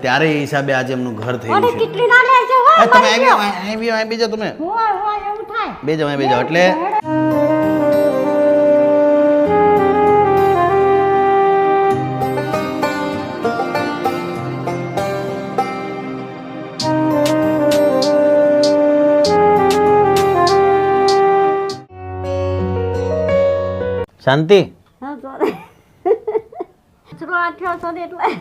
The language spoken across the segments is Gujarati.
ત્યારે એ હિસાબે આજે એમનું ઘર થયું ઓને છે. કેટલી ના લે છે હો તમે અહીં બેજો તમે હોય એવું થાય બેજો એટલે શાંતિ હા તો ચલો આઠ્યો તો એટલે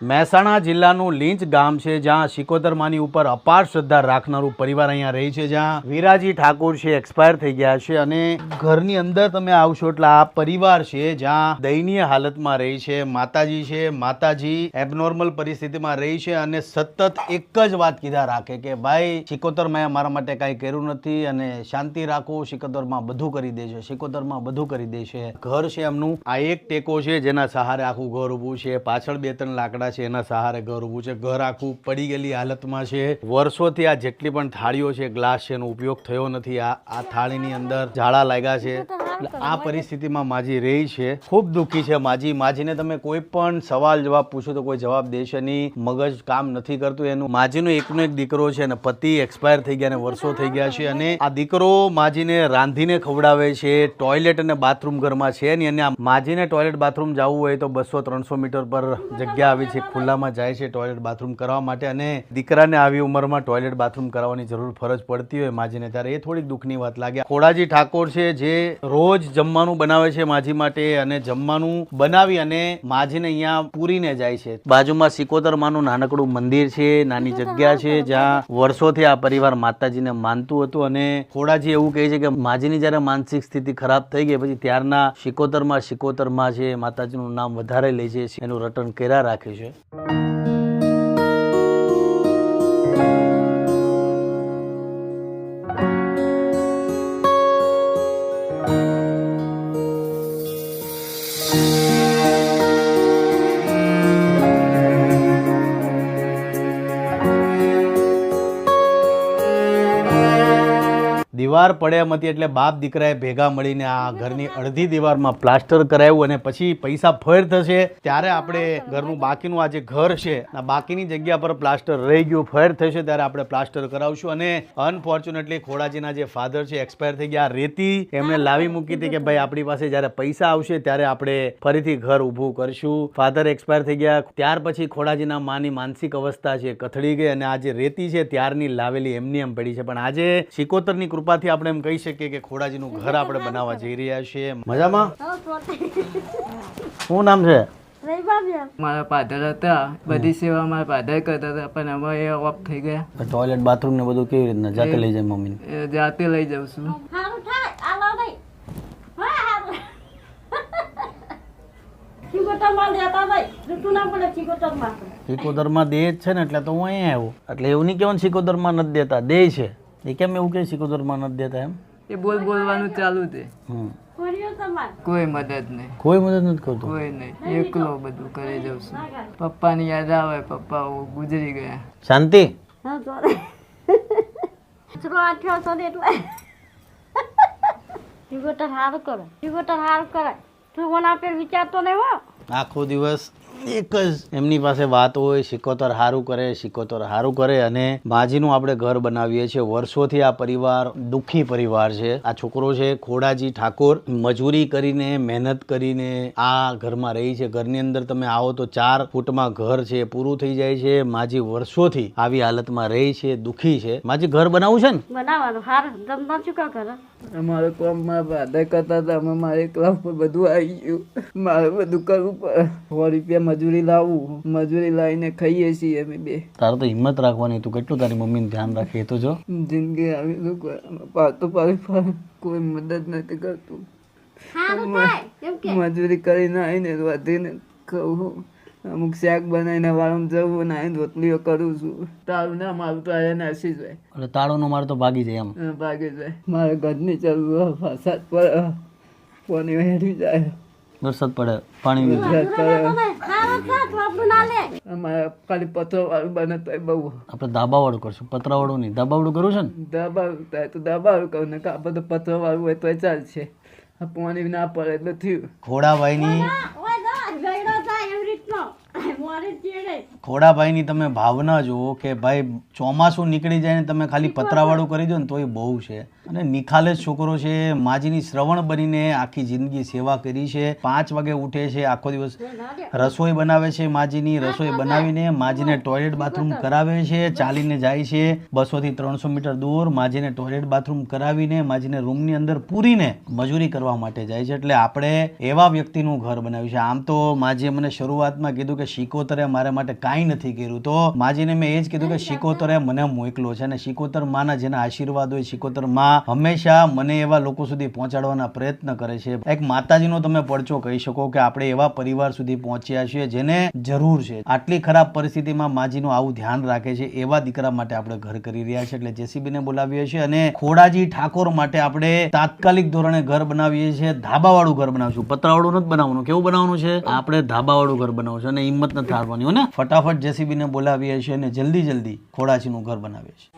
મહેસાણા જિલ્લાનું લીંચ ગામ છે જ્યાં શિકોતરમાની ઉપર અપાર શ્રદ્ધા રાખનારું પરિવાર અહીંયા રહી છે, જ્યાં વીરાજી ઠાકોર છે એક્સપાયર થઈ ગયા છે અને ઘરની અંદર તમે આવશો એટલે આ પરિવાર છે જ્યાં દયનીય હાલતમાં રહી છે. માતાજી છે, માતાજી એબનોર્મલ પરિસ્થિતિમાં રહી છે અને સતત એક જ વાત કીધા રાખે કે ભાઈ શિકોતરમાએ મારા માટે કાંઈ કર્યું નથી અને શાંતિ રાખો, શિકોતરમાં બધું કરી દે છે, શિકોતરમાં બધું કરી દે છે. ઘર છે એમનું, આ એક ટેકો છે જેના સહારે આખું ઘર ઊભું છે, પાછળ 2-3 લાકડા છે એના સહારે ઘર ઊભું છે. ઘર આખું પડી ગયેલી હાલતમાં છે. વર્ષોથી આ જેટલી પણ થાળીઓ છે, ગ્લાસ છે, એનો ઉપયોગ થયો નથી. આ થાળીની અંદર ઝાડા લાગ્યા છે. એટલે આ પરિસ્થિતિમાં માજી રહી છે. ખૂબ દુઃખી છે માજીને તમે કોઈ પણ સવાલ જવાબ પૂછો તો કોઈ જવાબ દેશે નહીં. મગજ કામ નથી કરતું એનું. માજીનો એકનો એક દીકરો છે અને પતિ એક્સપાયર થઈ ગયા અને વર્ષો થઈ ગયા છે અને આ દીકરો માજીને રાંધીને ખવડાવે છે. ટોયલેટ અને બાથરૂમ ઘરમાં છે નહીં અને આ માજીને ટોયલેટ બાથરૂમ જવું હોય તો 200-300 મીટર પર જગ્યા આવી છે, ખુલ્લામાં જાય છે ટોયલેટ બાથરૂમ કરવા માટે અને દીકરાને આવી ઉંમરમાં ટોયલેટ બાથરૂમ કરાવવાની જરૂર ફરજ પડતી હોય માજીને, ત્યારે એ થોડીક દુઃખની વાત લાગે. ખોડાજી ઠાકોર છે જે રોજ જમવાનું બનાવે છે માજી માટે અને જમવાનું બનાવી અને માજીને અહીંયા પૂરીને જાય છે. બાજુમાં શિકોતરમાનું નાનકડું મંદિર છે, નાની જગ્યા છે જ્યાં વર્ષોથી આ પરિવાર માતાજીને માનતું હતું અને ખોડાજી એવું કહે છે કે માજીની જ્યારે માનસિક સ્થિતિ ખરાબ થઈ ગઈ પછી ત્યારના શિકોતરમાં છે માતાજીનું નામ વધારે લે છે, એનું રટણ કર્યા રાખે છે. દીવાર પડ્યા હતી એટલે બાપ દીકરાએ ભેગા મળીને આ ઘરની અડધી દીવારમાં પ્લાસ્ટર કરાવ્યું અને પછી પૈસા ફેર થશે ત્યારે આપણે ઘરનું બાકીનું આ જે ઘર છે આ બાકીની જગ્યા પર પ્લાસ્ટર રહી ગયું, ફેર થશે ત્યારે આપણે પ્લાસ્ટર કરાવશું. અને અનફોર્ચ્યુનેટલી ખોડાજીના જે ફાધર છે એક્સપાયર થઈ ગયા. રેતી એમને લાવી મૂકી હતી કે ભાઈ આપણી પાસે જ્યારે પૈસા આવશે ત્યારે આપણે ફરીથી ઘર ઊભું કરશું. ફાધર એક્સપાયર થઈ ગયા ત્યાર પછી ખોડાજીના માની માનસિક અવસ્થા છે કથળી ગઈ અને આ જે રેતી છે ત્યારની લાવેલી એમની એમ પડી છે. પણ આજે શિકોતરની કૃપાથી આપણે એમ કહી શકીએ કે ખોડાજીનું ઘર આપણે બનાવવા જઈ રહ્યા છીએ. મજામાં? શું નામ છે? મારા ફાધર હતા, બધી સેવા મારા ફાધર કરતા હતા પણ હવે એ ઓફ થઈ ગયા. ટોયલેટ બાથરૂમ ને બધું કેવી રીતના જાતે લઈ જાય મમ્મી? જાતે લઈ જાઉં છું. હારું થાય આલો નહીં હા હારું ચીકોતરમાં દેતા ભાઈ ઋતુ ના પડે શિકોતરમાં દે જ છે ને એટલે તો હું અહીંયા આવ્યો. એટલે એવું નહીં કહેવાનું શિકોતરમાં નથી દેતા, દે છે. એ કેમ એવું કે શિકોતરમાં નથી દેતા એમ? એ બોલવાનું ચાલુ છે. કોઈ મદદ નહીં, કોઈ મદદ નથી કરતું? કોઈ નહીં, એકલો બધું કરી જાઉં છું. પપ્પાની યાદ આવે, પપ્પા ગુજરી ગયા. શાંતિ હા તો ચલો આઠ્યો તો એટલે ચીકોતર હારું કરે તું કોના પર વિચારતો નહીં હો. આખો દિવસ એક જ એમની પાસે વાત હોય, શિકોતર હારું કરે અને માજીનું આપણે ઘર બનાવીએ છીએ. વર્ષોથી આ પરિવાર દુઃખી પરિવાર છે. આ છોકરો છે ખોડાજી ઠાકોર મજૂરી કરીને મહેનત કરીને આ ઘરમાં રહી છે. ઘરની અંદર તમે આવો તો 4 ફૂટમાં ઘર છે, પૂરું થઈ જાય છે. માજી વર્ષોથી આવી હાલતમાં રહી છે, દુઃખી છે. માજી ઘર બનાવવું છે ને? બનાવવાનું હારું જમવા ચૂકા કરે અમારે કામ મારા ફાધર કરતા હતા, અમે મારે એકલા ઉપર બધું આવી ગયું. મારે બધું કરવું પડે. 100 રૂપિયા મજૂરી લાવું, મજૂરી લાવીને ખાઈએ છીએ અમે બે. તારે તો હિંમત રાખવાની, તું કેટલું તારી મમ્મીનું ધ્યાન રાખે તો જો. જિંદગી આવી પાતો પાડી કોઈ મદદ નથી કરતું. હારું થાય એમ કે મજૂરી કરીને આવીને વધીને ખાવું, અમુક શાક બનાવીને વાળમ જવું ને આવીને રોટલીઓ કરું છું. તારું ના મારું તો આયા નાસી જાય એટલે તાળો નો મારે તો ભાગી જાય એમ ભાગી જાય. મારે ઘરની ચાલુ ફસાદ પર પાણી હેડી જાય. વરસાદ પડે પાણી વરસાદ પડે. ખાવા ખા તો આપણું ના લે. અમારે ખાલી પથ્થર વાળું બને તો બહુ. આપણે ધાબાવાળું કરશું, પતરાવાળું નહીં. ધાબાવાળું કરવું છે ને? દબાવ થાય તો દબાવ કહું ને કાં બધું પથ્થર વાળું હોય તો ચાલશે. આ પાણી ના પડે એટલે થયું. ખોડાભાઈની ઓય દો ગયડો થાય એવી રીતનો મોરે ચેડે. ખોડાભાઈની તમે ભાવના જુઓ કે ભાઈ ચોમાસું નીકળી જાય ને તમે ખાલી પતરાવાળું કરી દો ને તોય બહુ છે. અને નિખાલસ છોકરો છે, માજીની શ્રવણ બનીને આખી જિંદગી સેવા કરી છે. 5 વાગે ઉઠે છે, આખો દિવસ રસોઈ બનાવે છે. માજીની રસોઈ બનાવીને માજીને ટોયલેટ બાથરૂમ કરાવે છે. ચાલીને જાય છે 200 થી 300 મીટર દૂર, માજીને ટોયલેટ બાથરૂમ કરાવીને માજીને રૂમની અંદર પૂરીને મજૂરી કરવા માટે જાય છે. એટલે આપણે એવા વ્યક્તિનું ઘર બનાવ્યું છે. આમ તો માજીએ મને શરૂઆતમાં કીધું કે શિકોતરે મારા માટે કાંઈ નથી કર્યું, તો માજીને મેં એ જ કીધું કે શિકોતરે મને મોકલો છે. અને શિકોતર માના જેના આશીર્વાદ હોય, શિકોતર માં હંમેશા મને એવા લોકો સુધી પહોંચાડવાના પ્રયત્ન કરે છે. એક માતાજીનો તમે પડચો કહી શકો કે આપણે એવા પરિવાર સુધી પહોંચ્યા છીએ જેને જરૂર છે. આટલી ખરાબ પરિસ્થિતિમાં માજીનું આવું ધ્યાન રાખે છે. એવા દીકરા માટે આપણે ઘર કરી રહ્યા છીએ. એટલે જેસીબીને બોલાવીએ છીએ અને ખોડાજી ઠાકોર માટે આપણે તાત્કાલિક ધોરણે ઘર બનાવીએ છીએ. ધાબાવાળું ઘર બનાવશું, પતરાવાળું નથી બનાવવાનું. કેવું બનાવવાનું છે? આપણે ધાબાવાળું ઘર બનાવવું છે અને હિંમત નથી હારવાની હો ને. ફટાફટ જેસીબીને બોલાવીએ છીએ અને જલ્દી ખોડાજીનું ઘર બનાવીએ છીએ.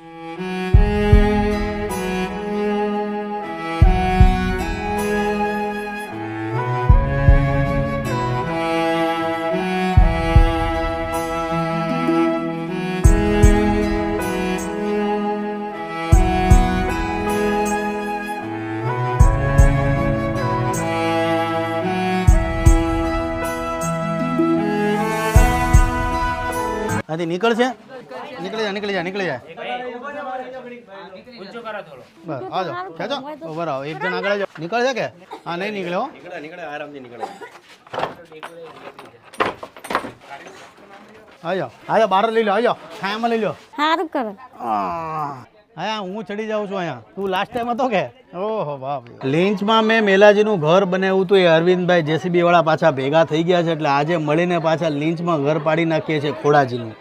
આથી નીકળશે, નીકળી જાય. બસ આજો ખેંચો, ઉભા રહો. એક જણ આગળ જાઓ. નીકળશે કે? હા નહીં નીકળ્યો. આજો બહાર લઈ લો. આજો છાયામાં લઈ લો. સારું કરે. હા હું ચડી જાઉં છું અહીંયા. તું લાસ્ટ ટાઈમ હતો કે? ઓહો બાપ. લીંચમાં મેં મેલાજીનું ઘર બનાવ્યું હતું. એ અરવિંદભાઈ જેસીબી વાળા પાછા ભેગા થઈ ગયા છે. એટલે આજે મળીને પાછા લીંચમાં ઘર પાડી નાખીએ છીએ ખોડાજીનું.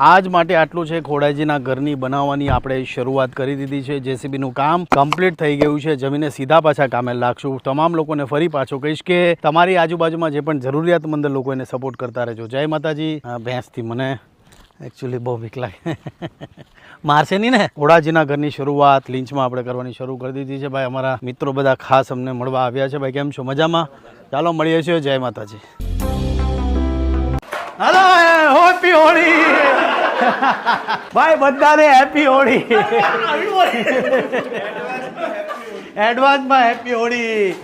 આજ માટે આટલું છે. ખોડાજીના ઘરની બનાવવાની આપણે શરૂઆત કરી દીધી છે. જેસીબીનું કામ કમ્પ્લીટ થઈ ગયું છે. જમીને સીધા પાછા કામે લાગશું. તમામ લોકોને ફરી પાછો કહીશ કે તમારી આજુબાજુમાં જે પણ જરૂરિયાતમંદ લોકો એને સપોર્ટ કરતા રહેજો. જય માતાજી. ભેંસથી મને એકચ્યુઅલી બહુ બીક લાગે. મારશે નહીં ને? ખોડાજીના ઘરની શરૂઆત લીંચમાં આપણે કરવાની શરૂ કરી દીધી છે. ભાઈ અમારા મિત્રો બધા ખાસ અમને મળવા આવ્યા છે. ભાઈ કેમ છો? મજામાં? ચાલો મળીએ છીએ. જય માતાજી. હલો, હેપી હોળી ભાઈ, બધાને હેપી હોળી. એડવાન્સમાં હેપી હોળી.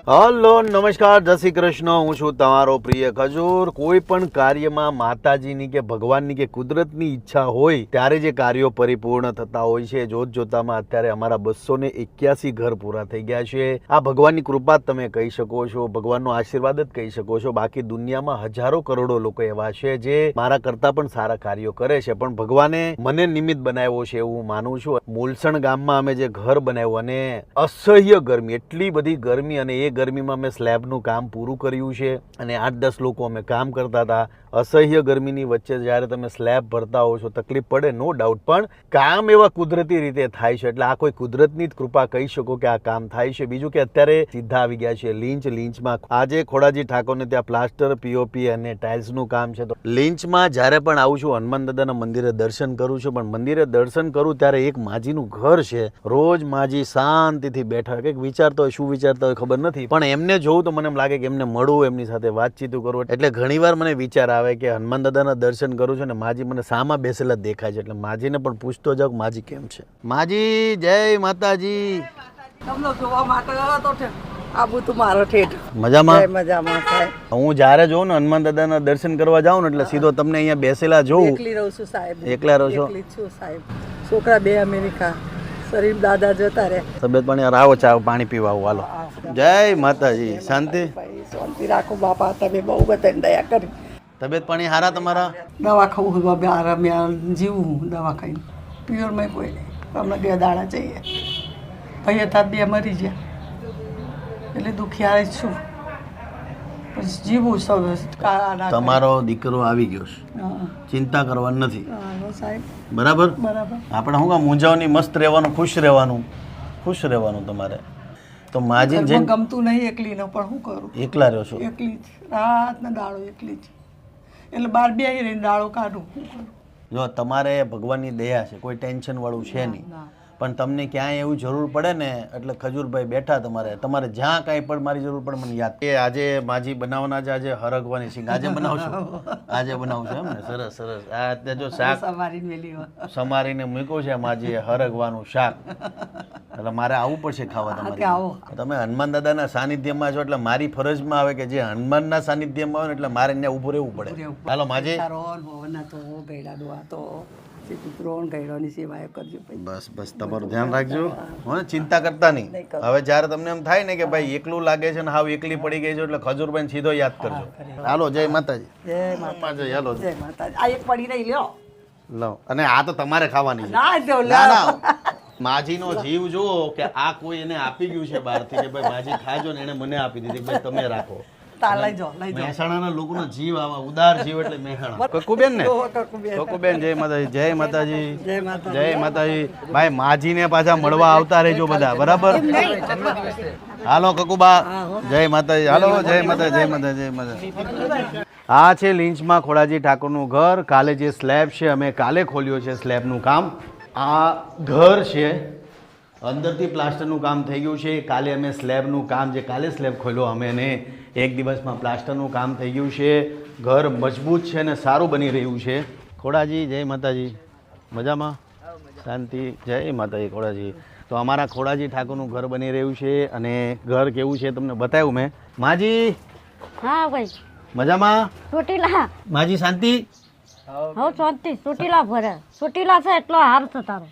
હલો નમસ્કાર, જય શ્રી કૃષ્ણ. હું છું તમારો પ્રિય ખજૂર. કોઈ પણ કાર્યમાં માતાજીની કે ભગવાનની કે કુદરતની ઈચ્છા હોય ત્યારે જે કાર્યો પરિપૂર્ણ થતા હોય છે. જોતજોતામાં અત્યારે અમારા 281 ઘર પૂરા થઈ ગયા છે. આ ભગવાનની કૃપા જ તમે કહી શકો છો, ભગવાનનો આશીર્વાદ જ કહી શકો છો. બાકી દુનિયામાં હજારો કરોડો લોકો એવા છે જે મારા કરતા પણ સારા કાર્યો કરે છે, પણ ભગવાને મને નિમિત્ત બનાવ્યો છે એવું માનું છું. મૂલસણ ગામમાં અમે જે ઘર બનાવ્યું અને અસહ્ય ગરમી, એટલી બધી ગરમી, અને એ ગરમીમાં મેં સ્લેબનું કામ પૂરું કર્યું છે અને 8-10 લોકો અમે કામ કરતા હતા. અસહ્ય ગરમીની વચ્ચે જ્યારે તમે સ્લેબ ભરતા હો છો તકલીફ પડે, નો ડાઉટ, પણ કામ એવા કુદરતી રીતે થાય છે. એટલે આ કોઈ કુદરતની જ કૃપા કહી શકો કે આ કામ થાય છે. બીજું કે અત્યારે સીધા આવી ગયા છે લીંચમાં. આજે ખોડાજી ઠાકોરને ત્યાં પ્લાસ્ટર, પીઓપી અને ટાઇલ્સનું કામ છે. તો લીંચમાં જ્યારે પણ આવું છું હનુમાન દાદાના મંદિરે દર્શન કરું છું, પણ મંદિરે દર્શન કરું ત્યારે એક માજીનું ઘર છે. રોજ માજી શાંતિથી બેઠા, કંઈક વિચારતા હોય, શું વિચારતા હોય ખબર નથી, પણ એમને જોઉં તો મને એમ લાગે કે એમને મળવું, એમની સાથે વાતચીત કરું. એટલે ઘણીવાર મને વિચાર આવે કે હનુમાન દાદાના દર્શન કરું છું ને માજી મને સામા બેસેલા દેખાય છે. એટલે માજીને પણ પૂછતો જાઉં માજી કેમ છે. માજી જય માતાજી. તમને જોવા માટે તો આબુ તું મારો ઠેઠ મજામાં? મજામાં થાય. હું જ્યારે જોઉં ને હનુમાન દાદાના દર્શન કરવા જાઉં ને એટલે સીધો તમને અહીંયા બેસેલા જોઉં. એકલી રહું છું સાહેબ. એકલા રહો છો? એકલી છું સાહેબ. છોકરા બે અમેરિકા શરીફ દાદા જતા રહે. તબિયત પાણી યાર આવો ચા પાણી પીવા આવો હાલો. જય માતાજી. શાંતિ? ભાઈ શાંતિ રાખો બાપા, તમે બહુ બધાને દયા કરી. તબિયત પાણી સારા તમારા? દવા ખાવું બાબા, આરામ જીવું હું દવા ખાઈને. પ્યોરમાં કોઈ નહીં. હમણાં 2 દાડા જઈએ. ભાઈ હતા 2 મરી ગયા, એટલે દુખિયા જ છું. પછી જીવું સૌ. તમારો દીકરો આવી ગયો છે, હા ચિંતા કરવાની નથી. હા સાહેબ બરાબર? બરાબર. આપણે શું કામ મૂંઝાવની, મસ્ત રહેવાનું, ખુશ રહેવાનું તમારે. તો માજી ઘરમાં જઈને ગમતું નહીં એકલીનો, પણ શું કરું, એકલા રહ્યો છો? એકલી જ રાત ને દાડો એકલી જ, એટલે બહાર બેસી રહીને દાડો કાઢું. શું કરું? જો તમારે ભગવાનની દયા છે, કોઈ ટેન્શન વાળું છે નહીં. ના. પણ તમને ક્યાંય એવું જરૂર પડે ને એટલે ખજૂરભાઈ બેઠા તમારે જ્યાં કાંઈ પણ મારી જરૂર પડે મને યાદ. એ આજે માજી બનાવવાના છે, આજે હરગવાની સિંગ આજે બનાવશો? આજે બનાવશો એમ ને? સરસ સરસ. આ અત્યારે જો શાક સવારીને વહેલી વાર. સમારીને મૂક્યું છે માજીએ, હરગવાનું શાક. એટલે મારે આવવું પડશે ખાવા હા, તે તમારે. આવો. તમે હનુમાન દાદાના સાનિધ્યમાં છો એટલે મારી ફરજમાં આવે કે જે હનુમાનના સાનિધ્યમાં આવે ને એટલે મારે ત્યાં ઊભું રહેવું પડે. હાલો માજી. તારોન ભવના તો ગયડા દોવા તો પુત્રોન ગયડોની સેવા કરજો ભાઈ. બસ બસ તમારું ધ્યાન રાખજો, હો ને? ચિંતા કરતા નહીં. હવે જ્યારે તમને એમ થાય ને કે ભાઈ એકલું લાગે છે ને હાવ એકલી પડી ગઈ છે એટલે ખજૂરભાઈ સીધો યાદ કરજો. હાલો જય માતાજી. જય માતાજી. હાલો જય માતાજી. આ એક પડી રહી લ્યો. લો. અને આ તો તમારે ખાવાની છે. ના દો ના લ્યો. ના, માજીનો જીવ જુઓ કે આ કોઈ એને આપી ગયું છે બહારથી કે ભાઈ માજી ખાજો ને એને મને આપી દીધી, ભાઈ તમે રાખો. તા લઈ જાઓ, લઈ જાઓ. મહેસાણાના લોકોનો જીવ આવા ઉદાર જીવ એટલે મહેસાણા. કકુબેન ને? કકુબેન જય માતાજી. જય માતાજી. જય માતાજી. જય માતાજી. ભાઈ માજીને પાછા મળવા આવતા રહેજો બધા, બરાબર? હાલો કકુબા. જય માતાજી. હાલો જય માતાજી. જય માતાજી. જય માતાજી. આ છે લીંચમાં ખોડાજી ઠાકોરનું ઘર. કાલે જે સ્લેબ છે અમે કાલે ખોલ્યો છે સ્લેબનું કામ. આ ઘર છે, અંદરથી પ્લાસ્ટરનું કામ થઈ ગયું છે. કાલે અમે સ્લેબનું કામ, જે કાલે સ્લેબ ખોલ્યો અમે એને 1 દિવસમાં પ્લાસ્ટરનું કામ થઈ ગયું છે. ઘર મજબૂત છે અને સારું બની રહ્યું છે. ખોડાજી જય માતાજી. મજામાં? શાંતિ? જય માતાજી. ખોડાજી. તો અમારા ખોડાજી ઠાકોરનું ઘર બની રહ્યું છે અને ઘર કેવું છે તમને બતાવ્યું મેં. માજી હા ભાઈ. મજામાં? ચોટીલા. માજી શાંતિ? હવે શાંતિ. ચોટીલા ભરે. ચોટીલા છે એટલો હાર છે તારો.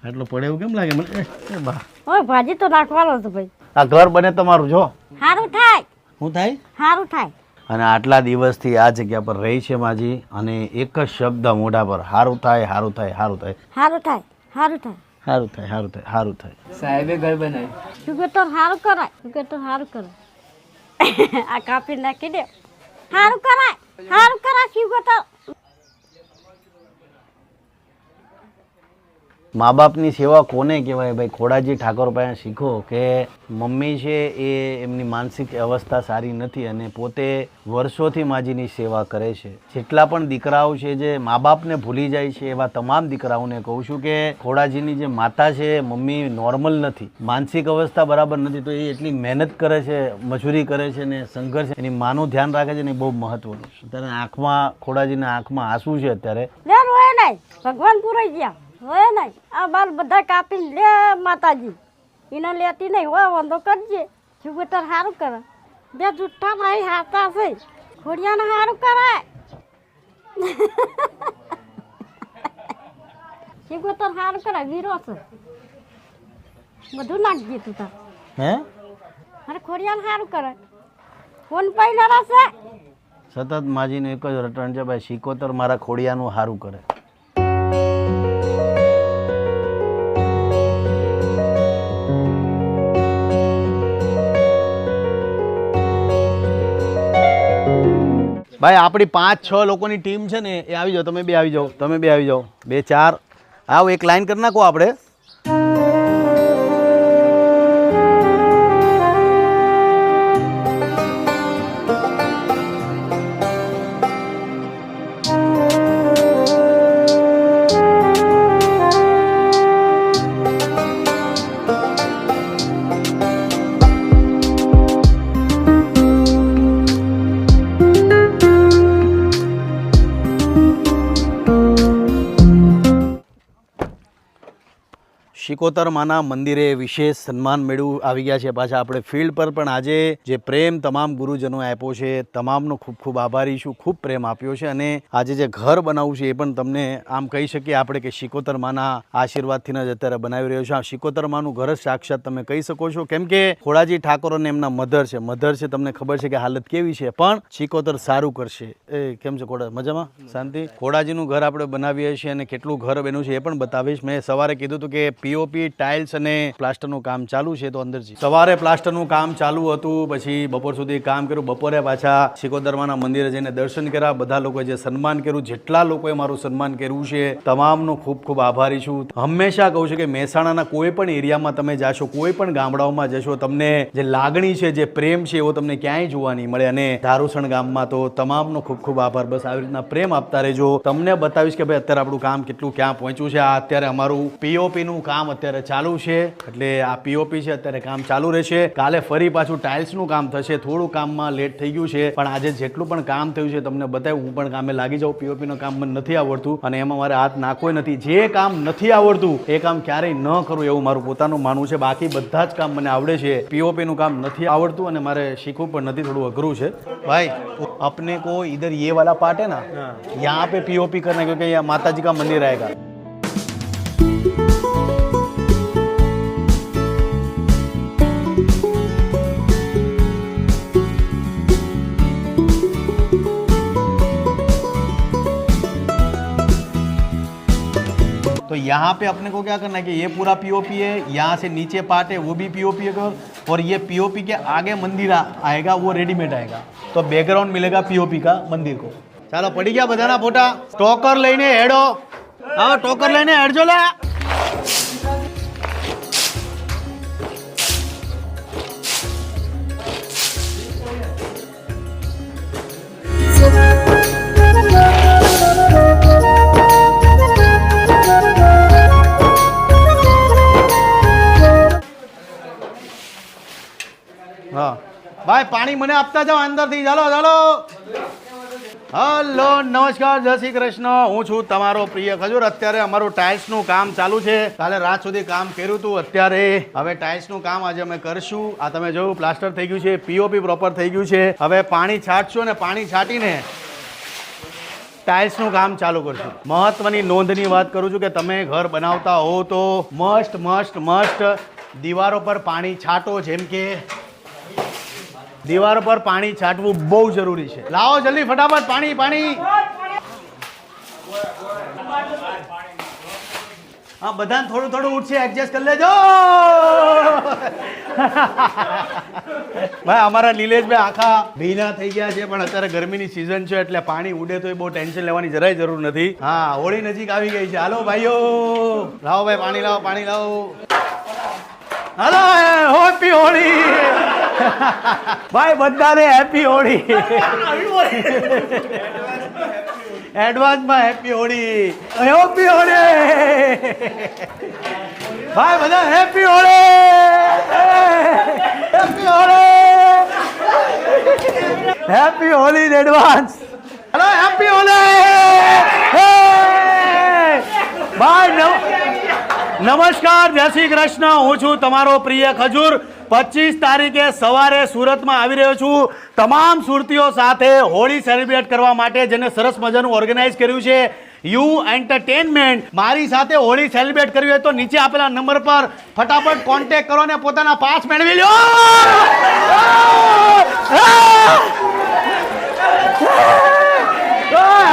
એટલું પડે એવું કેમ લાગે મને? એ બા, હવે ભાજી તો નાખવાનો છે ભાઈ. આ ઘર બને તમારું જો. સારું થાય. શું થાય? સારું થાય. અને આટલા દિવસથી આ જગ્યા પર રહી છે માજી અને એક જ શબ્દ મોઢા પર, સારું થાય, સારું થાય, સારું થાય, સારું થાય. સારું થાય. સારું થાય, સારું થાય, સારું થાય. સાહેબે ઘર બનાવ્યું. શુગર તો સારું કરાય. શુગર તો સારું કરાય. આ કાપી નાખી દે. સારું કરાય. સારું કરાય શુગર તો. મા બાપની સેવા કોને કહેવાય ભાઈ? ખોડાજી ઠાકોર પાસે શીખો કે મમ્મી છે એ એમની માનસિક અવસ્થા સારી નથી અને પોતે વર્ષોથી માજીની સેવા કરે છે. જેટલા પણ દીકરાઓ છે જે મા બાપને ભૂલી જાય છે એવા તમામ દીકરાઓને કહું છું કે ખોડાજીની જે માતા છે મમ્મી નોર્મલ નથી, માનસિક અવસ્થા બરાબર નથી, તો એ એટલી મહેનત કરે છે, મજૂરી કરે છે ને સંઘર્ષ, એની માનું ધ્યાન રાખે છે ને એ બહુ મહત્વનું છે. અત્યારે આંખમાં, ખોડાજીના આંખમાં આંસુ છે અત્યારે. લે રોય નહીં. ભગવાન પૂરાઈ ગયા. હોય નહીં. આ બાર બધા કાપીને લે માતાજી. એને લેતી નહીં હોય વાંધો કરજે. શુગર તો સારું કરે. બે જુઠ્ઠા ભાઈ હાથા છે. ખોડિયાને સારું કરાય. શુગર તો સારું કરાય. વીરો છે. બધું નાખજે તું તાર. હે? અરે ખોડિયાને સારું કરાય. ફોન પહેલા રહેશે. સતત માજીનું એક જ રટણ છે ભાઈ, શીકોતર મારા ખોડિયાનું સારું કરે. ભાઈ આપણી 5-6 લોકોની ટીમ છે ને એ આવી જાઓ. તમે બે આવી જાઓ. તમે બે આવી જાઓ. 2-4 આવો. એક લાઈન કરી નાખો આપણે. શિકોતર માના મંદિરે વિશેષ સન્માન મેળવું આવી ગયા છે પાછા આપણે ફિલ્ડ પર, પણ આજે જે પ્રેમ તમામ ગુરુજનોએ આપ્યો છે તમામનો ખૂબ ખૂબ આભારી છું. ખૂબ પ્રેમ આપ્યો છે અને આજે જે ઘર બનાવવું છે એ પણ તમને આમ કહી શકીએ આપણે કે શિકોતર માના આશીર્વાદથી જ અત્યારે બનાવી રહ્યો છે. આ શિકોતર માનું ઘર જ સાક્ષાત તમે કહી શકો છો, કેમ કે ખોડાજી ઠાકોર અને એમના મધર છે તમને ખબર છે કે હાલત કેવી છે, પણ શિકોતર સારું કરશે. એ કેમ છે ખોડા? મજામાં? શાંતિ? ખોડાજીનું ઘર આપણે બનાવીએ છીએ અને કેટલું ઘર બન્યું છે એ પણ બતાવીશ. મેં સવારે કીધું હતું કે પીઓપી ટાઇલ્સ અને પ્લાસ્ટરનું કામ ચાલુ છે, તો અંદરજી સવારે પ્લાસ્ટરનું કામ ચાલુ હતું, પછી બપોર સુધી કામ કર્યું, બપોરે પાછા શિકોતરમાના મંદિરે જઈને દર્શન કર્યા. બધા લોકોએ જે સન્માન કર્યું, જેટલા લોકોએ મારું સન્માન કર્યું છે તમામનો ખૂબ ખૂબ આભારી છું. હંમેશા કહું છું કે મહેસાણાના કોઈ પણ એરિયામાં તમે જાશો, કોઈ પણ ગામડાઓમાં જશો, તમને જે લાગણી છે, જે પ્રેમ છે, એવો તમને ક્યાંય જોવા નહીં મળે. અને ધારુસણ ગામમાં તો તમામનો ખૂબ ખૂબ આભાર. બસ આવી રીતના પ્રેમ આપતા રહેજો. તમને બતાવીશ કે ભાઈ અત્યારે આપણું કામ કેટલું ક્યાં પહોંચ્યું છે. આ અત્યારે અમારું પીઓપી નું કામ અત્યારે ચાલુ છે, એટલે આ પીઓપી છે અત્યારે કામ ચાલુ રહેશે. કાલે ફરી પાછું ટાઇલ્સનું કામ થશે. થોડું કામમાં લેટ થઈ ગયું છે, પણ આજે જેટલું પણ કામ થયું છે તમને બતાવ્યું. હું પણ કામે લાગી જાઉં. પીઓપી નું કામ મને નથી આવડતું અને એમાં મારે હાથ નાખવો નથી. જે કામ નથી આવડતું એ કામ ક્યારેય ન કરું એવું મારું પોતાનું માનવું છે. બાકી બધા જ કામ મને આવડે છે. પીઓપી નું કામ નથી આવડતું અને મારે શીખવું પણ નથી, થોડું અઘરું છે. भाई अपने को इधर ये वाला पार्ट है ना, यहाँ पे पीओपी करना है क्योंकि यहाँ माता जी का मंदिर रहेगा. तो यहाँ पे अपने को क्या करना है कि ये पूरा पीओपी है, यहाँ से नीचे पार्ट है वो भी पीओपी है, और ये पीओपी के आगे मंदिर आएगा, वो रेडीमेड आएगा, तो बैकग्राउंड मिलेगा पीओपी का मंदिर को. ચાલો પડી ગયા બધાના ફોટા. ટોકર લઈને હેડો. હા, ટોકર લઈને હેડજો લે. હા ભાઈ, પાણી મને આપતા જાઓ અંદરથી. ચાલો ચાલો. હલો, નમસ્કાર, જય શ્રી કૃષ્ણ. હું છું તમારો પ્રિય ખજૂર. અત્યારે અમારું ટાઇલ્સનું કામ ચાલુ છે. કાલે રાત સુધી કામ કર્યું હતું. અત્યારે હવે ટાઇલ્સનું કામ આજે અમે કરશું. આ તમે જોયું પ્લાસ્ટર થઈ ગયું છે, પીઓપી પ્રોપર થઈ ગયું છે. હવે પાણી છાંટશું અને પાણી છાંટીને ટાઇલ્સનું કામ ચાલુ કરશું. મહત્વની નોંધની વાત કરું છું કે તમે ઘર બનાવતા હો તો મસ્ટ દીવારો પર પાણી છાંટો. જેમ કે દીવારો પર પાણી છાંટવું બહુ જરૂરી છે. લાવો જલ્દી ફટાફટ પાણી. હા, બધાને થોડું થોડું ઉઠશે, એડજસ્ટ કરી લેજો. ભાઈ અમારા નિલેશભાઈ આખા ભીના થઈ ગયા છે, પણ અત્યારે ગરમીની સિઝન છે એટલે પાણી ઉડે તો એ બહુ ટેન્શન લેવાની જરાય જરૂર નથી. હા, હોળી નજીક આવી ગઈ છે. હાલો ભાઈઓ, લાવો ભાઈ પાણી લાવો, પાણી લાવો. હાલો, હેપી હોળી ભાઈ, બધાને હેપી હોળી. એડવાન્સમાં હેપી હોળી. હેપી હોળી ભાઈ, બધા happy Holi. Happy Holi. Happy Holi in advance. Hello, happy Holi ભાઈ. નમસ્કાર, જય શ્રી કૃષ્ણ. હું છું તમારો પ્રિય ખજૂર. 25 તારીખે સવારે સુરતમાં આવી રહ્યો છું તમામ સુરતીઓ સાથે હોળી સેલિબ્રેટ કરવા માટે, જેને સરસ મજાનું ઓર્ગેનાઇઝ કર્યું છે યુ એન્ટરટેનમેન્ટ. મારી સાથે હોળી સેલિબ્રેટ કરવી હોય તો નીચે આપેલા નંબર પર ફટાફટ કોન્ટેક્ટ કરો અને પોતાના પાસ મેળવી લો.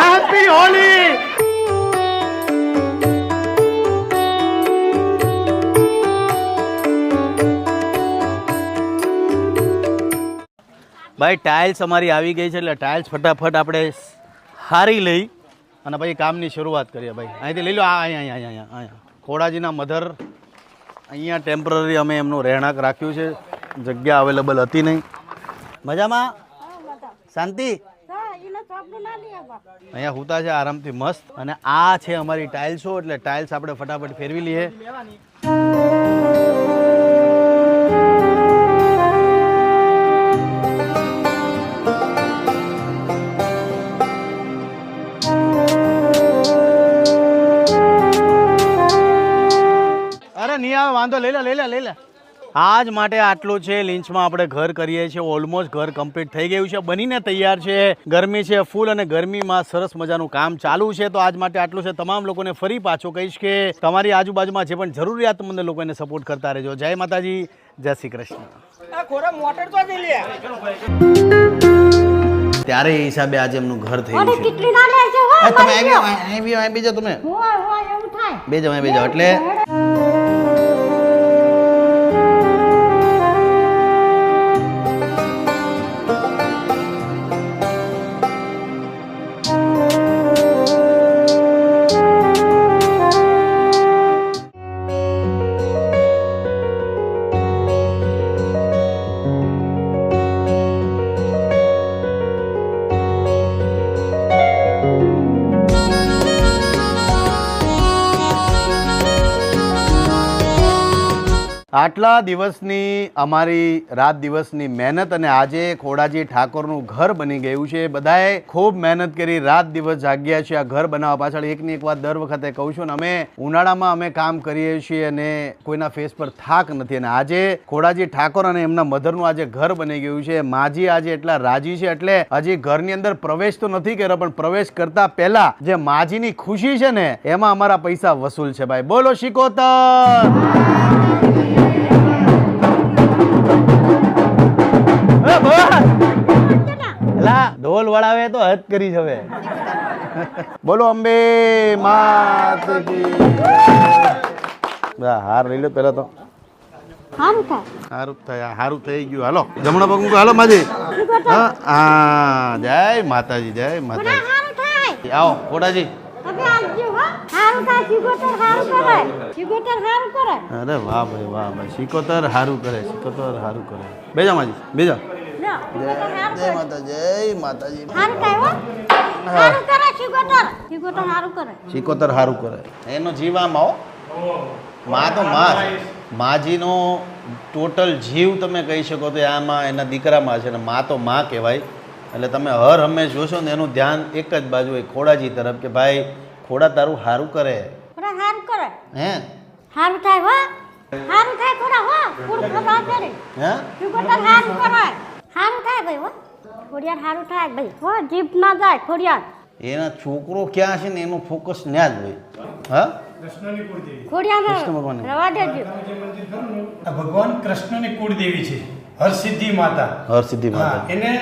હેપી હોળી. ભાઈ ટાઇલ્સ અમારી આવી ગઈ છે, એટલે ટાઇલ્સ ફટાફટ આપણે હારી લઈ અને પછી કામની શરૂઆત કરીએ. ભાઈ અહીંથી લઈ લો. અહીંયા ખોડાજીના મધર અહીંયા ટેમ્પરરી અમે એમનું રહેણાંક રાખ્યું છે. જગ્યા અવેલેબલ હતી નહીં. મજામાં? શાંતિ? અહીંયા હુતા છે આરામથી મસ્ત. અને આ છે અમારી ટાઇલ્સો, એટલે ટાઇલ્સ આપણે ફટાફટ ફેરવી લઈએ. નહીં આવે વાંધો લઈ લે આજ માટે આટલું છે લીંચમાં આપણે ઘર કરીએ છીએ ઓલમોસ્ટ ઘર કમ્પ્લીટ થઈ ગયું છે બનીને તૈયાર છે ગરમી છે ફૂલ અને ગરમીમાં સરસ મજાનું કામ ચાલુ છે તો આજ માટે આટલું છે તમામ લોકોને ફરી પાછો કહીશ કે તમારી આજુબાજુમાં જે પણ જરૂરિયાતમંદ લોકો એને સપોર્ટ કરતા રહેજો જય માતાજી જય શ્રી કૃષ્ણ ત્યારે એ હિસાબે આજે એમનું ઘર થયું છે કેટલી ના લે છે હો તમે અહીં બીજા તમે હોય એવું થાય બે જાઓ એટલે આટલા દિવસની અમારી રાત દિવસની મહેનત અને આજે ખોડાજી ઠાકોરનું ઘર બની ગયું છે બધાએ ખૂબ મહેનત કરી રાત દિવસ જાગ્યા છે આ ઘર બનાવવા પાછળ એકની એક વાત દર વખતે કહું છું ને અમે ઉનાળામાં અમે કામ કરીએ છીએ અને કોઈના ફેસ પર થાક નથી અને આજે ખોડાજી ઠાકોર અને એમના મધરનું આજે ઘર બની ગયું છે માજી આજે એટલા રાજી છે એટલે હજી ઘરની અંદર પ્રવેશ તો નથી કર્યો પણ પ્રવેશ કરતા પહેલા જે માજીની ખુશી છે ને એમાં અમારા પૈસા વસૂલ છે ભાઈ બોલો શિકોતર ઢોલ વળાવે તો હદ કરી હવે બોલો અંબે માત કી હાર લઈ લો પેલા તો સારું થઈ ગયું હાલો જમણા પગ હાલો માજી હા જય માતાજી જય માતાજી આવો ખોડાજી અરે વાહ ભાઈ શિકોતર હારું કરે બેજા માજી બેજા જય માતાજી શિકોતર હારું કરે એનો જીવ આમ આવો માં તો માજીનો ટોટલ જીવ તમે કહી શકો તો આમાં એના દીકરામાં છે ને માં તો માં કહેવાય એટલે તમે હર હંમેશ જોશો ને એનું ધ્યાન એક જ બાજુ હોય ખોડાજી તરફ કે ભાઈ ખોડા તારું હારું કરે હે હારું થાય હો હારું થાય ખોડા હો પૂરું ખબર કરે હે શિકોતર હારું કરે હારું થાય ભાઈ હો ખોડિયાર હારું થાય ભાઈ હો જીભ ના જાય ખોડિયાર એના છોકરો ક્યાં છે ને એનું ફોકસ ત્યાં જ હોય હા ખોડિયાર કૃષ્ણ ભગવાન રવા દેજો ભગવાન કૃષ્ણની કુળદેવી છે હરસિદ્ધિ માતા માતા એને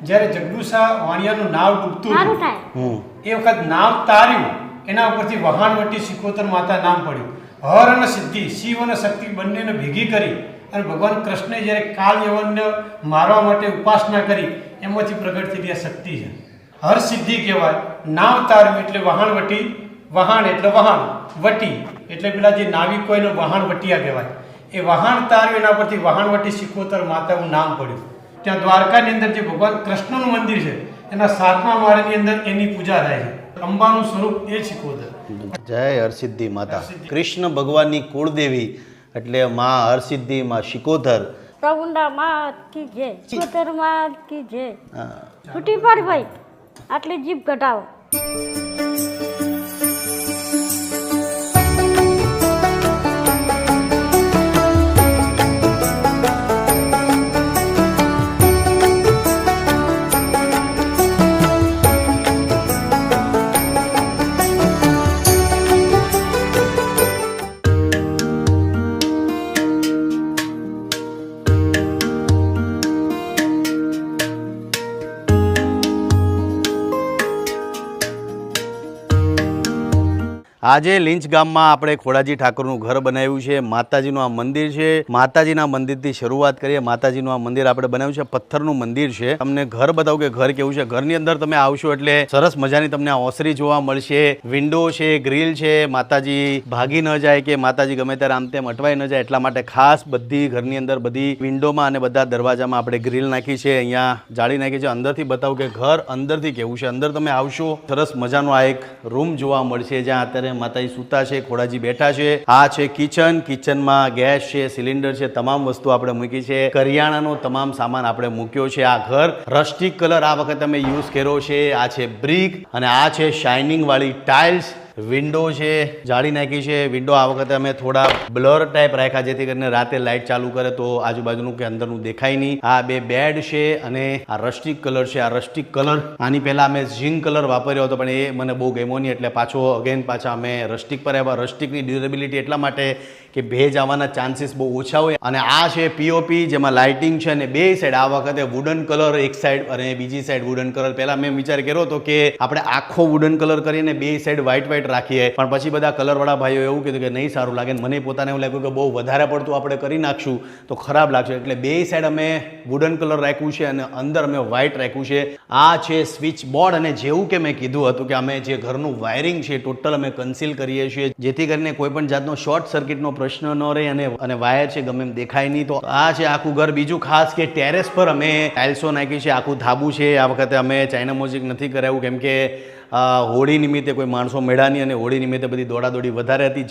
જ્યારે જગદુસા વાણિયાનું નાવ ડૂબતું હારું હતું થાય એ વખત નાવ તાર્યું એના ઉપરથી વહાણવટી શિકોતર માતા નામ પડ્યું હર અને સિદ્ધિ શિવ અને શક્તિ બંનેને ભેગી કરી અને ભગવાન કૃષ્ણે જ્યારે કાલ યવનને મારવા માટે ઉપાસના કરી એમાંથી પ્રગટ થયેલી આ શક્તિ છે હર સિદ્ધિ કહેવાય નાવ તાર્યું એટલે વહાણવટી વહાણ એટલે વહાણ વટી એટલે પેલા જે નાવિકો એનો વહાણ વટિયા કહેવાય એ વહાણ તાર્યું એના પરથી વહાણવટી શિકોતર માતાનું નામ પડ્યું ત્યાં દ્વારકાની અંદર જે ભગવાન કૃષ્ણનું મંદિર છે એના 7મા માળની અંદર એની પૂજા થાય છે અંબાનું સ્વરૂપ એ શિકોતર જય હરસિદ્ધિ માતા કૃષ્ણ ભગવાનની કુળદેવી એટલે માં હરસિદ્ધિ માં શિકોતર ચામુંડા માં કી જય શિકોતર માં કી જય છૂટી પડ ભાઈ આટલી જીભ કઢાવો આજે લીંચ ગામમાં આપણે ખોડાજી ઠાકોરનું ઘર બનાવ્યું છે માતાજીનું આ મંદિર છે માતાજીના મંદિરથી શરૂઆત કરીએ માતાજીનું આ મંદિર આપણે બનાવ્યું છે પથ્થરનું મંદિર છે તમને ઘર બતાવું કે ઘર કેવું છે ઘરની અંદર તમે આવશો એટલે સરસ મજાની તમને આ ઓસરી જોવા મળશે વિન્ડો છે ગ્રીલ છે માતાજી ભાગી ન જાય કે માતાજી ગમે ત્યારે આમ તેમ અટવાઈ ન જાય એટલા માટે ખાસ બધી ઘરની અંદર બધી વિન્ડોમાં અને બધા દરવાજામાં આપણે ગ્રીલ નાખી છે અહીંયા જાળી નાખી છે અંદરથી બતાવું કે ઘર અંદરથી કેવું છે અંદર તમે આવશો સરસ મજાનો આ એક રૂમ જોવા મળશે જ્યાં અત્યારે માતાજી સૂતા છે ખોડાજી બેઠા છે આ છે કિચનમાં ગેસ છે સિલિન્ડર છે તમામ વસ્તુ આપણે મૂકી છે કરિયાણાનો તમામ સામાન આપણે મૂક્યો છે આ ઘર રસ્ટિક કલર આ વખતે અમે યુઝ કર્યો છે આ છે બ્રિક અને આ છે શાઇનિંગ વાળી ટાઇલ્સ વિન્ડો છે જાળી નાખી છે. વિન્ડો આ વખતે અમે થોડા બ્લર ટાઈપ રાખ્યા જેથી કરીને રાતે લાઇટ ચાલુ કરે તો આજુબાજુનું કે અંદરનું દેખાય નહીં. આ 2 બેડ છે અને આ રસ્ટિક કલર છે. આ રસ્ટિક કલર આની પહેલા અમે ઝીંક કલર વાપર્યો હતો પણ એ મને બહુ ગમ્યો નહીં એટલે પાછા અમે રસ્ટિક પર આવ્યા. રસ્ટિકની ડ્યુરેબિલિટી એટલા માટે કે ભેજ આવવાના ચાન્સીસ બહુ ઓછા હોય. અને આ છે પીઓપી જેમાં લાઇટિંગ છે અને બે સાઈડ આ વખતે વુડન કલર એક સાઈડ અને બીજી સાઈડ વુડન કલર. પહેલા મેં વિચાર કર્યો હતો કે આપણે આખો વુડન કલર કરીને બે સાઈડ વ્હાઈટ રાખીએ પણ પછી બધા કલરવાળા ભાઈઓ એવું કીધું કે નહીં સારું લાગે. મને પોતાને એવું લાગ્યું કે બહુ વધારે પડતું આપણે કરી નાખશું તો ખરાબ લાગશે એટલે બે સાઈડ અમે વુડન કલર રાખ્યું છે અને અંદર અમે વ્હાઈટ રાખ્યું છે. આ છે સ્વિચ બોર્ડ અને જેવું કે મેં કીધું હતું કે અમે જે ઘરનું વાયરિંગ છે ટોટલ અમે કન્સીલ કરીએ છીએ જેથી કરીને કોઈ પણ જાતનો શોર્ટ સર્કિટનો પ્રશ્ન ન રહે અને વાયર છે ગમે એમ દેખાય નહીં. તો આ છે આખું ઘર. બીજું ખાસ કે ટેરેસ પર અમે ટાઇલ્સો નાખી છે. આખું ધાબુ છે. આ વખતે અમે ચાઇના મ્યુઝિક નથી કરાવ્યું કેમ કે હોળી નિમિત્તે કોઈ માણસો મેળા નહીં અને હોળી નિમિત્તે બધી દોડાદોડી વધારે હતી.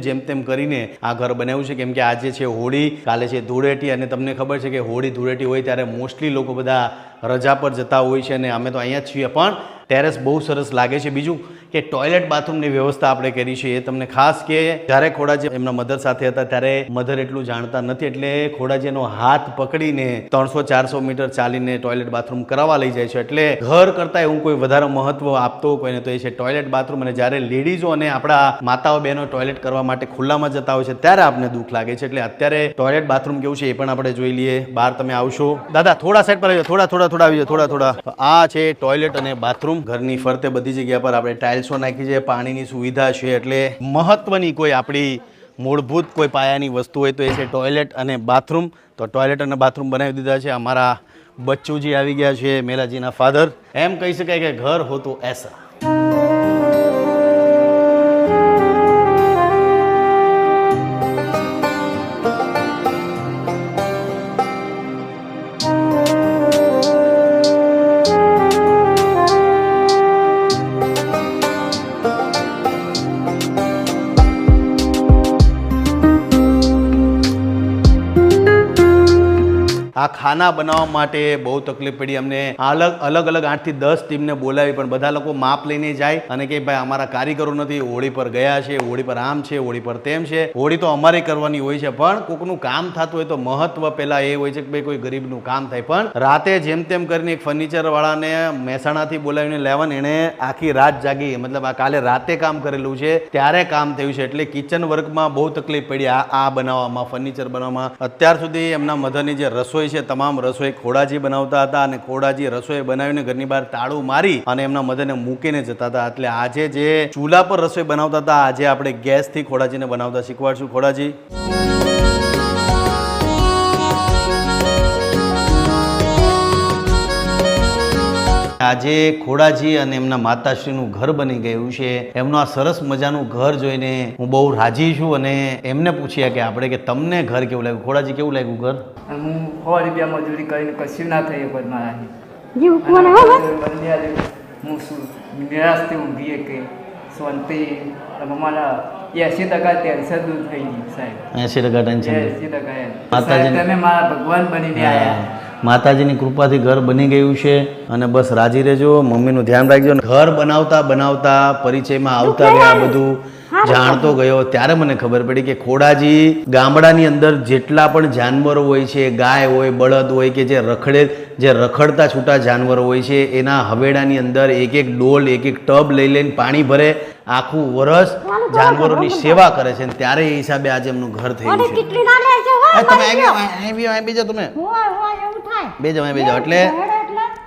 જેમ તેમ કરીને આ ઘર બનાવ્યું છે કેમ કે આજે છે હોળી, કાલે છે ધૂળેટી અને તમને ખબર છે કે હોળી ધૂળેટી હોય ત્યારે મોસ્ટલી લોકો બધા રજા પર જતા હોય છે અને અમે તો અહીંયા જ છીએ પણ ટેરેસ બહુ સરસ લાગે છે. બીજું કે ટોયલેટ બાથરૂમની વ્યવસ્થા આપણે કરી છે એ તમને ખાસ કે જ્યારે ખોડાજી એમના મધર સાથે હતા ત્યારે મધર એટલું જાણતા નથી એટલે ખોડાજીનો હાથ પકડીને 300-400 મીટર ચાલીને ટોયલેટ બાથરૂમ કરાવવા લઈ જાય છે. એટલે ઘર કરતાં એવું કોઈ વધારે મહત્વ આપતો કોઈને તો એ છે ટોયલેટ બાથરૂમ. અને જ્યારે લેડીઝો અને આપણા માતાઓ બહેનો ટોયલેટ કરવા માટે ખુલ્લામાં જતા હોય છે ત્યારે આપણને દુઃખ લાગે છે. એટલે અત્યારે ટોયલેટ બાથરૂમ કેવું છે એ પણ આપણે જોઈ લઈએ. બહાર તમે આવશો દાદા થોડા સાઈડ પર આવી જાઓ, થોડા આવી જાઓ, થોડા. આ છે ટોયલેટ અને બાથરૂમ. ઘરની ફરતે બધી જગ્યા પર આપણે ટાઇલ્સો નાખી છે. પાણીની સુવિધા છે એટલે મહત્વની કોઈ આપણી મૂળભૂત કોઈ પાયાની વસ્તુ હોય તો એ છે ટોયલેટ અને બાથરૂમ. તો ટોયલેટ અને બાથરૂમ બનાવી દીધા છે. અમારા બચ્ચુજી આવી ગયા છે, મેલાજીના ફાધર. એમ કહી શકાય કે ઘર હો તો એસા. આ ખાના બનાવવા માટે બહુ તકલીફ પડી અમને. અલગ અલગ 8 થી 10 ટીમને બોલાવી પણ બધા લોકો માપ લઈને જાય અને કે ભાઈ અમારા કારીગરો નથી, હોળી પર ગયા છે, હોળી પર આમ છે, હોળી પર તેમ છે. હોળી તો અમારે કરવાની હોય છે પણ કોકનું કામ થતું હોય તો મહત્વ પહેલા એ હોય છે કે ભાઈ કોઈ ગરીબનું કામ થાય. પણ રાતે જેમ તેમ કરીને એક ફર્નિચર વાળાને મહેસાણાથી બોલાવીને લેવાને એણે આખી રાત જાગી મતલબ આ કાલે રાતે કામ કરેલું છે ત્યારે કામ થયું છે. એટલે કિચન વર્કમાં બહુ તકલીફ પડી આ બનાવવામાં, ફર્નિચર બનાવવામાં. અત્યાર સુધી એમના મધરની જે રસોઈ છે તમામ રસોઈ ખોડાજી બનાવતા હતા અને ખોડાજી રસોઈ બનાવીને ઘરની બહાર તાળું મારી અને એમના મધરને મૂકીને જતા હતા. એટલે આજે જે ચૂલા પર રસોઈ બનાવતા હતા આજે આપણે ગેસથી ખોડાજીને બનાવતા શીખવાડશું. ખોડાજી આજે ખોડાજી અને એમના માતાશ્રીનું ઘર બની ગયું છે. એમનું આ સરસ મજાનું ઘર જોઈને હું બહુ રાજી છું અને એમને પૂછ્યા કે આપણે કે તમને ઘર કેવું લાગ્યું? ખોડાજી કેવું લાગ્યું ઘર? હું 100 રૂપિયા મજૂરી કરીને કશું ના થયું પણ મારાથી. જીવ કોને હો હું શું નિરાશથી ઊંઘીએ કે શાંતિ મારા 80% ટેન્શન દૂર થઈ ગયું સાહેબ. 80% ટેન્શન. 80% તમે મારા ભગવાન બનીને આવ્યા. માતાજીની કૃપાથી ઘર બની ગયું છે અને બસ રાજી રહેજો, મમ્મીનું ધ્યાન રાખજો. ઘર બનાવતા પરિચયમાં આવતા ગયા બધું જાણતો ગયો ત્યારે મને ખબર પડી કે ખોડાજી ગામડાની અંદર જેટલા પણ જાનવરો હોય છે, ગાય હોય, બળદ હોય કે જે રખડતા છૂટા જાનવરો હોય છે એના હવેડાની અંદર એક ડોલ એક ટબ લઈને પાણી ભરે આખું વરસ જાનવરોની સેવા કરે છે ત્યારે એ હિસાબે આજે એમનું ઘર થયું છે. તમે આવી જાઓ, તમે બે જાઓ. એટલે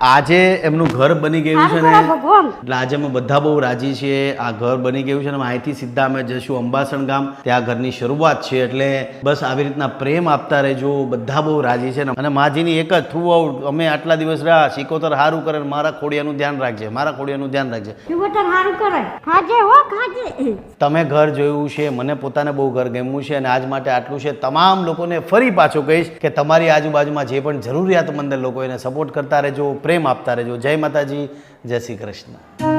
આજે એમનું ઘર બની ગયું છે ને એટલે આજે અમે બધા બહુ રાજી છીએ. આ ઘર બની ગયું છે ને અહીંથી સીધા અમે જઈશું અંબાસણ ગામ, ત્યાં ઘરની શરૂઆત છે. એટલે બસ આવી રીતના પ્રેમ આપતા રહેજો, બધા બહુ રાજી છે. અને માજીની એક જ થ્રુ આઉટ અમે આટલા દિવસ રહ્યા સિકોતર સારું કરે મારા ખોડિયાનું ધ્યાન રાખજે, મારા ખોડિયાનું ધ્યાન રાખજે. તમે ઘર જોયું છે, મને પોતાને બહુ ઘર ગમ્યું છે અને આજ માટે આટલું છે. તમામ લોકોને ફરી પાછું કહીશ કે તમારી આજુબાજુમાં જે પણ જરૂરિયાતમંદ લોકો એને સપોર્ટ કરતા રહેજો, પ્રેમ આપતા રહેજો. જય માતાજી, જય શ્રી કૃષ્ણ.